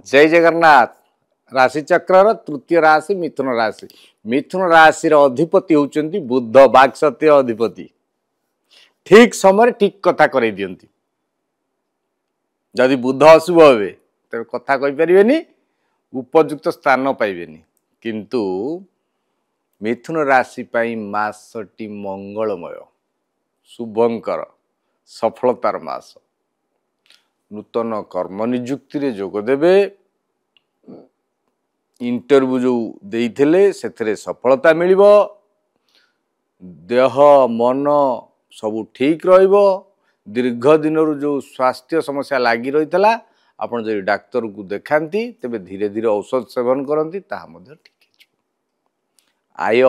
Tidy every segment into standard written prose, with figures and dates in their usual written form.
जय जगन्नाथ। राशि चक्र तृतीय राशि मिथुन राशि। मिथुन राशि अधिपति होउचंती बुध, बाक्शक्तिर अधिपति। ठीक समय ठीक कथा करई दियंती। जदि बुध अशुभ हे तबे कथा कहि परिबेनी, उपयुक्त स्थान पाइबेनी। किंतु मिथुन राशि पाई मासटी मंगलमय, शुभंकर, सफलतार मास। नूतन कर्म नियुक्ति रे जोग देबे। इंटरव्यू जो देइथिले सेथरे सफलता मिलिबो। देह मन सब ठीक रहिबो। दीर्घ दिन जो स्वास्थ्य समस्या लागी रहितला आपण जे डाक्टर को देखांती तबे धीरे धीरे औषध सेवन करंती ताहा मध्ये ठीक है। आय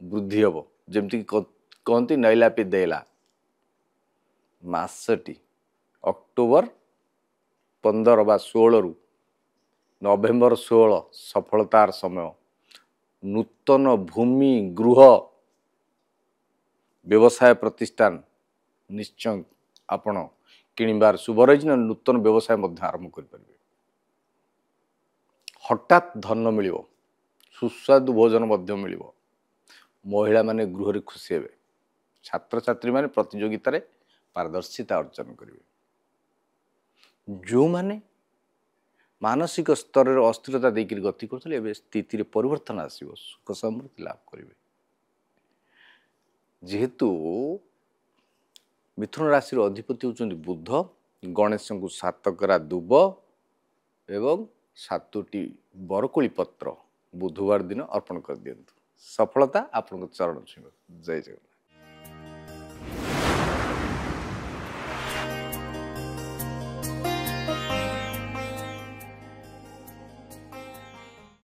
वृद्धि हबो। जेमति कहंती नैला पे देला। मासटी अक्टोबर 15 बा 16 रु नवेम्बर 16 सफलतार समय। नूतन भूमि गृह व्यवसाय प्रतिष्ठान निश्चय आपण किणिबार शुभ रही। नूतन व्यवसाय मध्य आरंभ कर पारे। हठात धन मिलिबो। सुस्वादु भोजन मध्य मिलिबो। महिला माने गृह रे खुशी हेबे। छात्र छात्री माने प्रतियोगिता रे पारदर्शिता अर्जन करिवे। जो माने मानसिक स्तर रे अस्थिरता देकर गति करथले एबे स्थिति रे परिवर्तन आसीबो। सुख समृद्धि लाभ करिवे। जेहेतु मिथुन राशि अधिपति होउचंदी बुध, गणेश को सातकरा दुब एवं 7टी बरकोली पत्र बुधवार दिन अर्पण कर दियंतु। सफलता आपन चरण छुइबो। जय जगन्नाथ।